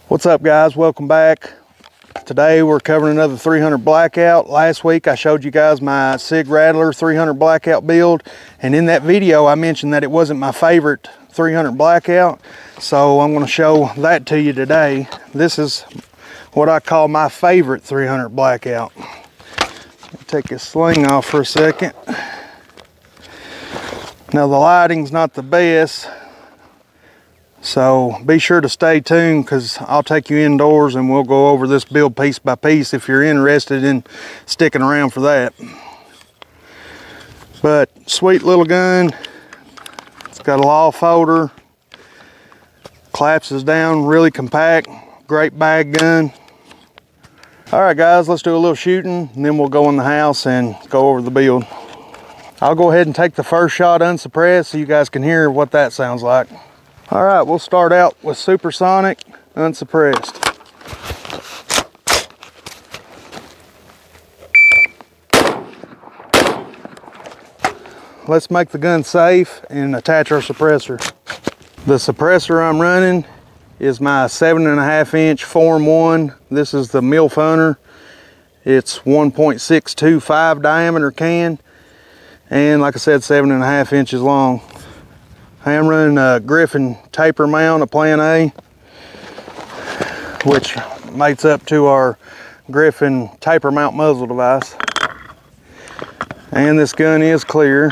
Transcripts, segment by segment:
What's up, guys? Welcome back. Today we're covering another 300 Blackout. Last week I showed you guys my Sig Rattler 300 Blackout build, and in that video I mentioned that it wasn't my favorite 300 Blackout, so I'm going to show that to you today. This is what I call my favorite 300 Blackout. Take this sling off for a second. Now the lighting's not the best, so be sure to stay tuned because I'll take you indoors and we'll go over this build piece by piece if you're interested in sticking around for that. But sweet little gun. It's got a law folder, collapses down really compact, great bag gun. All right guys, let's do a little shooting and then we'll go in the house and go over the build. I'll go ahead and take the first shot unsuppressed so you guys can hear what that sounds like. All right, we'll start out with supersonic, unsuppressed. Let's make the gun safe and attach our suppressor. The suppressor I'm running is my 7.5-inch Form 1. This is the MILF Hunter. It's 1.625 diameter can, and like I said, 7.5 inches long. I am running a Griffin taper mount, a Plan A, which mates up to our Griffin taper mount muzzle device. And this gun is clear.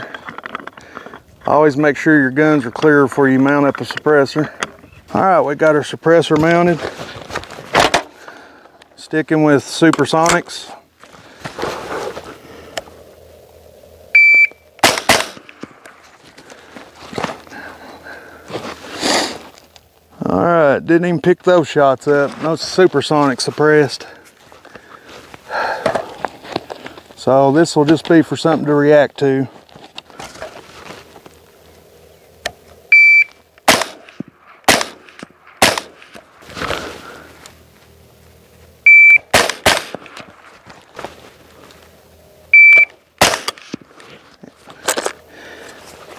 Always make sure your guns are clear before you mount up a suppressor. All right, we got our suppressor mounted. Sticking with supersonics. All right, didn't even pick those shots up. No supersonic suppressed. So this will just be for something to react to.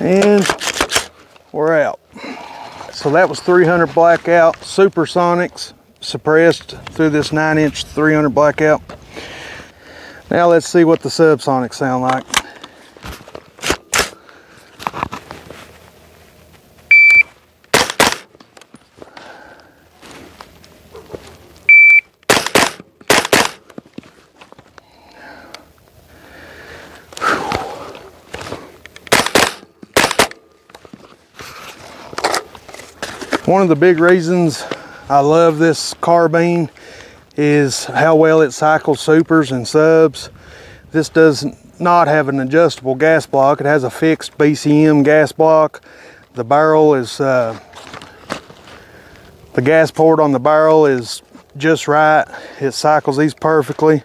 And we're out. So that was 300 Blackout, supersonics, suppressed through this 9-inch 300 Blackout. Now let's see what the subsonics sound like. One of the big reasons I love this carbine is how well it cycles supers and subs. This does not have an adjustable gas block. It has a fixed BCM gas block. The barrel is, the gas port on the barrel is just right. It cycles these perfectly.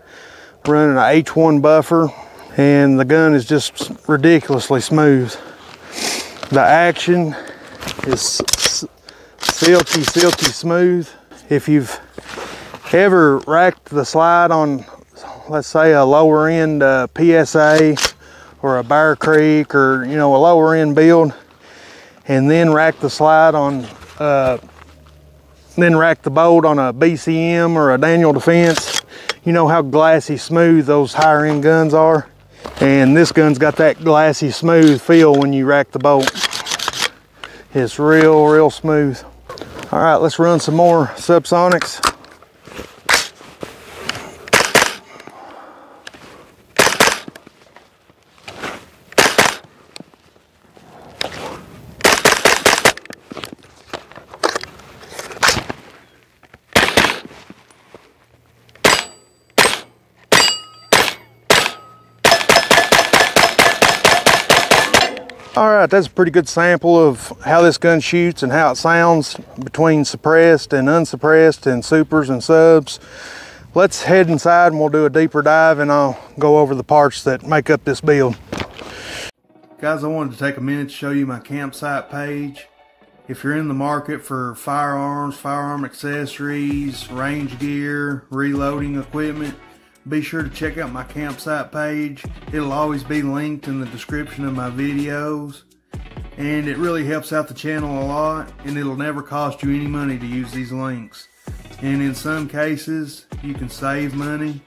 Running an H1 buffer, and the gun is just ridiculously smooth. The action is silky smooth. If you've ever racked the slide on, let's say, a lower end PSA or a Bear Creek, or a lower end build, and then rack the slide on, then rack the bolt on a BCM or a Daniel Defense, you know how glassy smooth those higher end guns are. And this gun's got that glassy smooth feel when you rack the bolt. It's real smooth. All right, let's run some more subsonics. All right, that's a pretty good sample of how this gun shoots and how it sounds between suppressed and unsuppressed and supers and subs. Let's head inside and we'll do a deeper dive, and I'll go over the parts that make up this build. Guys, I wanted to take a minute to show you my campsite page. If you're in the market for firearms, firearm accessories, range gear, reloading equipment, be sure to check out my campsite page. It'll always be linked in the description of my videos. and it really helps out the channel a lot, and it'll never cost you any money to use these links. and in some cases you can save money.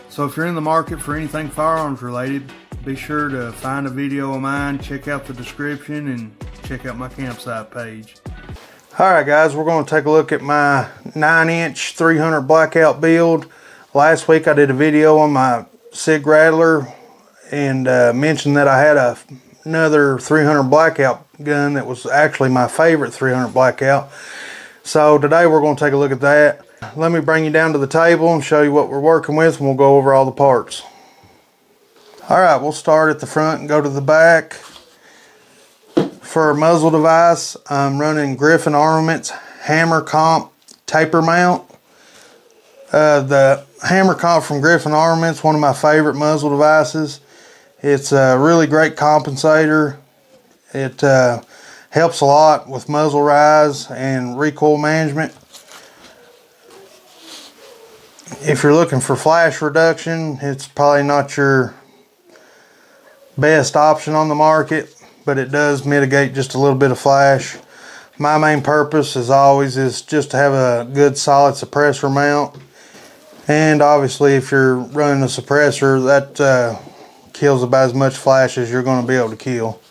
So if you're in the market for anything firearms related, be sure to find a video of mine, check out the description, and check out my campsite page. Alright guys, we're going to take a look at my 9-inch 300 Blackout build. Last week I did a video on my SIG Rattler and mentioned that I had another 300 Blackout gun that was actually my favorite 300 Blackout. So today we're going to take a look at that. Let me bring you down to the table and show you what we're working with, and we'll go over all the parts. Alright, we'll start at the front and go to the back. For a muzzle device, I'm running Griffin Armaments Hammer Comp taper mount. The Hammer Comp from Griffin Armaments, one of my favorite muzzle devices. It's a really great compensator. It helps a lot with muzzle rise and recoil management. If you're looking for flash reduction, it's probably not your best option on the market, but it does mitigate just a little bit of flash. My main purpose, as always, is just to have a good solid suppressor mount. And obviously if you're running a suppressor, that kills about as much flash as you're going to be able to kill.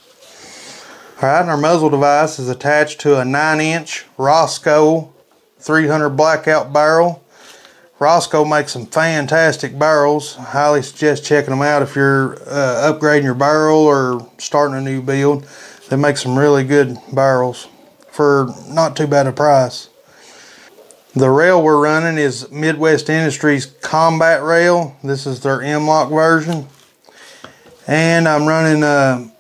Alright, and our muzzle device is attached to a 9-inch Rosco 300 Blackout barrel. Rosco makes some fantastic barrels. I highly suggest checking them out if you're upgrading your barrel or starting a new build. They make some really good barrels for not too bad a price. The rail we're running is Midwest Industries Combat Rail. This is their mlok version. And I'm running a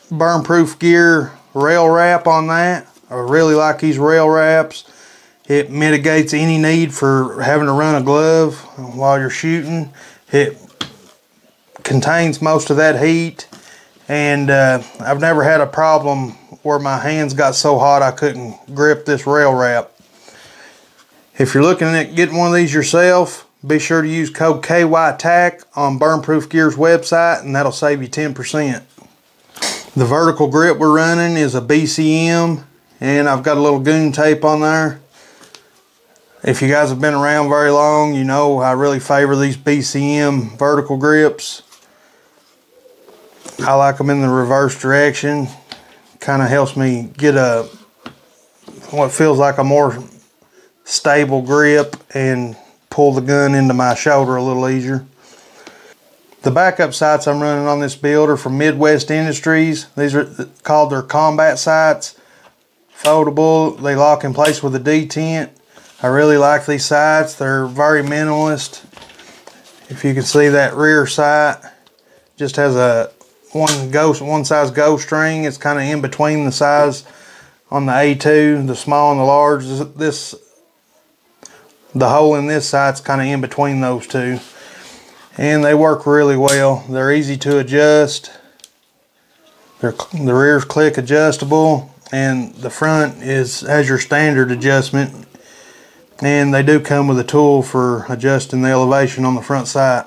burn-proof gear rail wrap on that. I really like these rail wraps. It mitigates any need for having to run a glove while you're shooting. It contains most of that heat, and I've never had a problem where my hands got so hot I couldn't grip this rail wrap. If you're looking at getting one of these yourself, be sure to use code KYTAC on Burnproof Gear's website, and that'll save you 10%. The vertical grip we're running is a BCM, and I've got a little goon tape on there. If you guys have been around very long, you know I really favor these BCM vertical grips. I like them in the reverse direction. Kind of helps me get what feels like a more stable grip and pull the gun into my shoulder a little easier. The backup sights I'm running on this build are from Midwest Industries. These are called their combat sights. Foldable, they lock in place with a detent. I really like these sights. They're very minimalist. If you can see that rear sight, just has a one size ghost ring. It's kind of in between the size on the A2, the small and the large. The hole in this sight's kind of in between those two. And they work really well. They're easy to adjust. The rear's click adjustable, and the front has your standard adjustment. And they do come with a tool for adjusting the elevation on the front sight.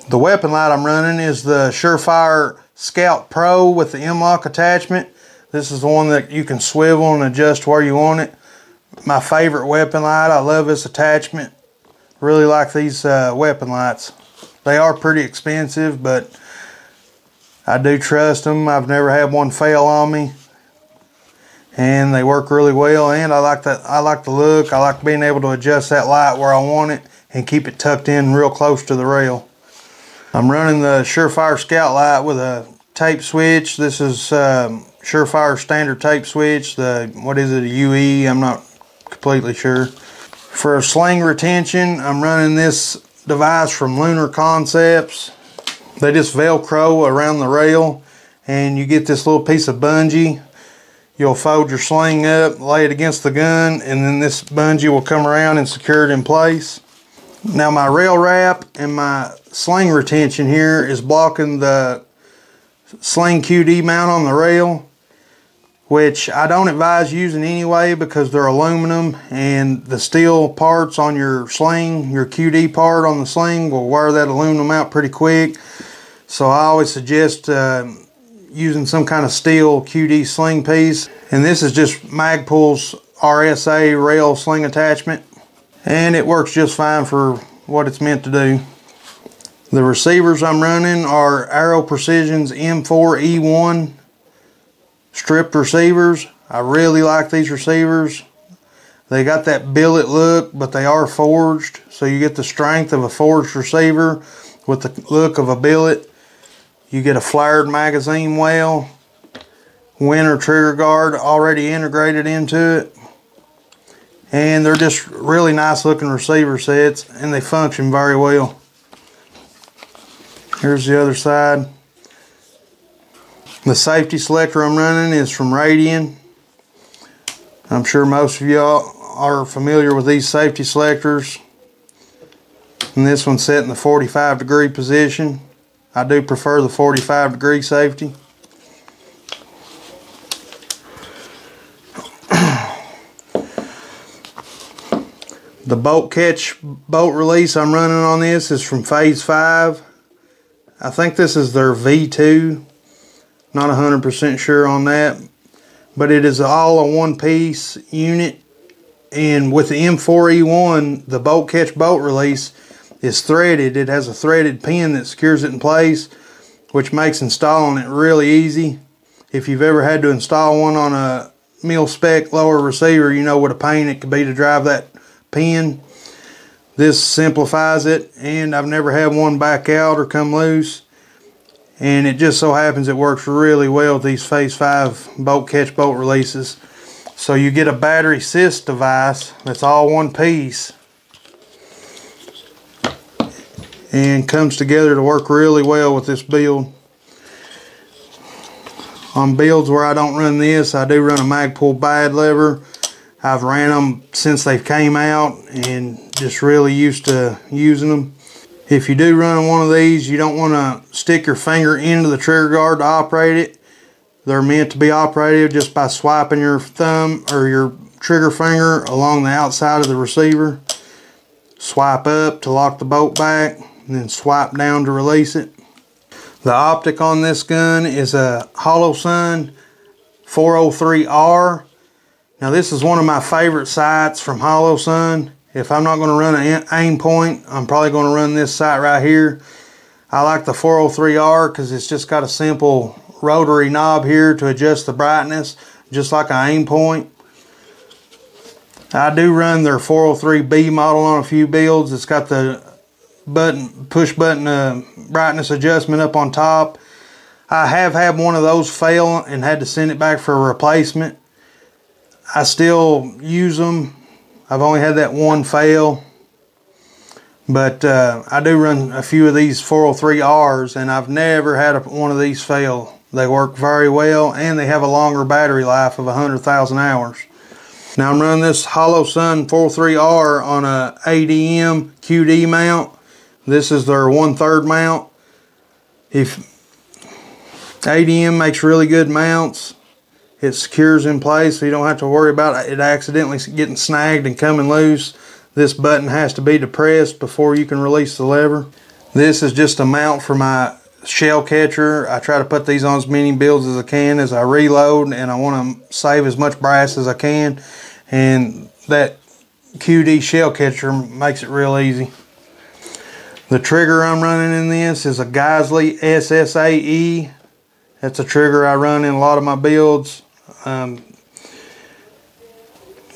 The weapon light I'm running is the Surefire Scout Pro with the mlok attachment. This is the one that you can swivel and adjust where you want it. My favorite weapon light. I love this attachment. Really like these weapon lights. They are pretty expensive, but I do trust them. I've never had one fail on me. And they work really well, and I like the look. I like being able to adjust that light where I want it and keep it tucked in real close to the rail. I'm running the Surefire Scout light with a tape switch. This is Surefire standard tape switch. What is it, a UE? I'm not completely sure. For a sling retention, I'm running this device from Lunar Concepts. They just Velcro around the rail, and you get this little piece of bungee. You'll fold your sling up, lay it against the gun, and then this bungee will come around and secure it in place. Now my rail wrap and my sling retention here is blocking the sling QD mount on the rail, which I don't advise using anyway because they're aluminum, and the steel parts on your sling, your QD part on the sling, will wear that aluminum out pretty quick. So I always suggest using some kind of steel QD sling piece. And this is just Magpul's RSA rail sling attachment, and it works just fine for what it's meant to do. The receivers I'm running are Aero Precision's M4E1 stripped receivers. I really like these receivers. They got that billet look, but they are forged, so you get the strength of a forged receiver with the look of a billet. You get a flared magazine well, winter trigger guard already integrated into it, and they're just really nice looking receiver sets, and they function very well. Here's the other side. The safety selector I'm running is from Radian. I'm sure most of y'all are familiar with these safety selectors. And this one's set in the 45-degree position. I do prefer the 45-degree safety. The bolt catch bolt release I'm running on this is from Phase 5. I think this is their V2. Not 100% sure on that. But it is all a one-piece unit. And with the M4E1, the bolt catch bolt release is threaded. It has a threaded pin that secures it in place, which makes installing it really easy. If you've ever had to install one on a mil-spec lower receiver, you know what a pain it could be to drive that pin. This simplifies it, and I've never had one back out or come loose. And it just so happens it works really well with these Phase 5 bolt catch bolt releases. So you get a battery assist device that's all one piece and comes together to work really well with this build. On builds where I don't run this, I do run a Magpul bad lever. I've ran them since they came out and just really used to using them. If you do run one of these, you don't want to stick your finger into the trigger guard to operate it. They're meant to be operated just by swiping your thumb or your trigger finger along the outside of the receiver. Swipe up to lock the bolt back, and then swipe down to release it. The optic on this gun is a Holosun 403R. Now this is one of my favorite sights from Holosun. If I'm not going to run an aim point, I'm probably going to run this sight right here. I like the 403R because it's just got a simple rotary knob here to adjust the brightness, just like an aim point. I do run their 403B model on a few builds. It's got the push button brightness adjustment up on top. I have had one of those fail and had to send it back for a replacement. I still use them. I've only had that one fail, but I do run a few of these 403Rs, and I've never had one of these fail. They work very well, and they have a longer battery life of 100,000 hours. Now I'm running this Holosun 403R on a ADM QD mount. This is their 1/3 mount. If ADM makes really good mounts, it secures in place, so you don't have to worry about it accidentally getting snagged and coming loose. This button has to be depressed before you can release the lever. This is just a mount for my shell catcher. I try to put these on as many builds as I can as I reload, and I want to save as much brass as I can, and that QD shell catcher makes it real easy. The trigger I'm running in this is a Geissele SSA-E. That's a trigger I run in a lot of my builds.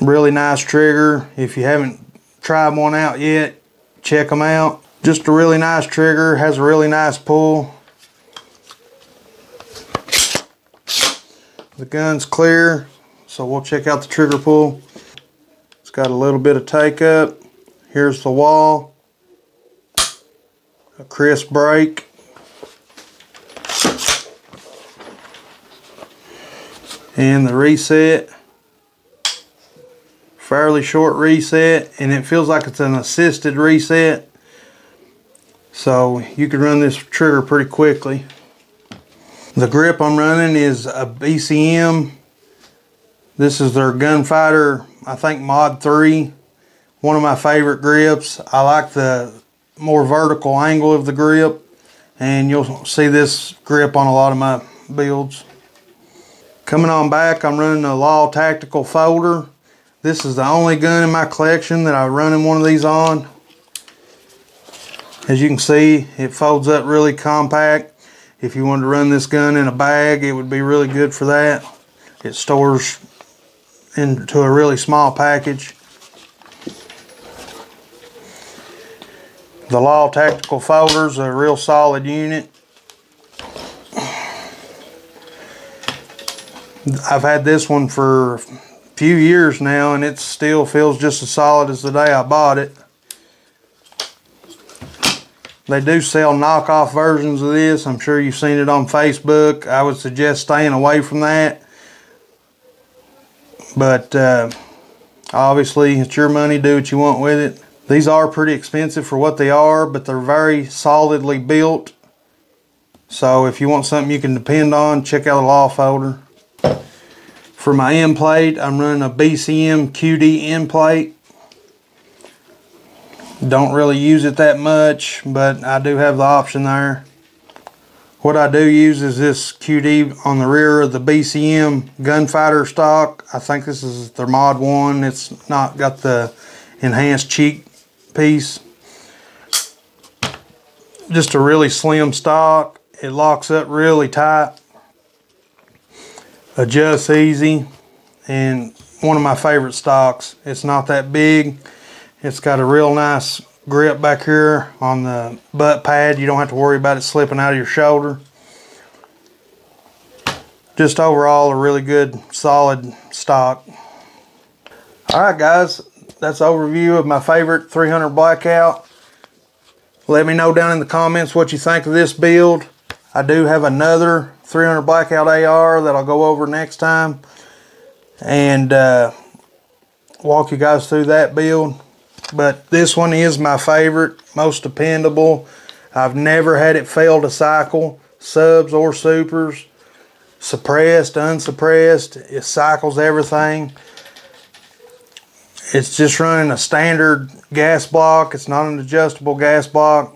Really nice trigger. If you haven't tried one out yet, check them out. Just a really nice trigger, has a really nice pull. The gun's clear, so we'll check out the trigger pull. It's got a little bit of take up. Here's the wall. A crisp break. And the reset. Fairly short reset, and it feels like it's an assisted reset. So you can run this trigger pretty quickly. The grip I'm running is a BCM. This is their Gunfighter, I think Mod 3. One of my favorite grips. I like the more vertical angle of the grip, and you'll see this grip on a lot of my builds. Coming on back, I'm running a Law Tactical folder. This is the only gun in my collection that I run one of these on. As you can see, it folds up really compact. If you wanted to run this gun in a bag, it would be really good for that. It stores into a really small package. The Law Tactical Folder's a real solid unit. I've had this one for a few years now and it still feels just as solid as the day I bought it. They do sell knockoff versions of this. I'm sure you've seen it on Facebook. I would suggest staying away from that. But obviously it's your money, do what you want with it. These are pretty expensive for what they are, but they're very solidly built. So if you want something you can depend on, check out the Law folder. For my end plate, I'm running a BCM QD end plate. Don't really use it that much, but I do have the option there. What I do use is this QD on the rear of the BCM gunfighter stock. I think this is their mod 1. It's not got the enhanced cheek piece. Just a really slim stock. It locks up really tight, adjusts easy, and one of my favorite stocks. It's not that big. It's got a real nice grip back here on the butt pad. You don't have to worry about it slipping out of your shoulder. Just overall a really good solid stock. Alright guys, that's an overview of my favorite 300 Blackout. Let me know down in the comments what you think of this build. I do have another 300 Blackout AR that I'll go over next time and walk you guys through that build. But this one is my favorite, most dependable. I've never had it fail to cycle, subs or supers, suppressed, unsuppressed. It cycles everything. It's just running a standard gas block. It's not an adjustable gas block.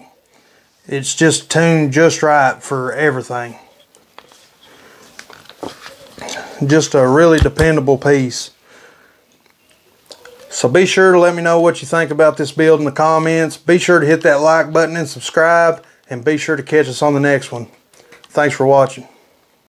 It's just tuned just right for everything. Just a really dependable piece. So be sure to let me know what you think about this build in the comments. Be sure to hit that like button and subscribe, and be sure to catch us on the next one. Thanks for watching.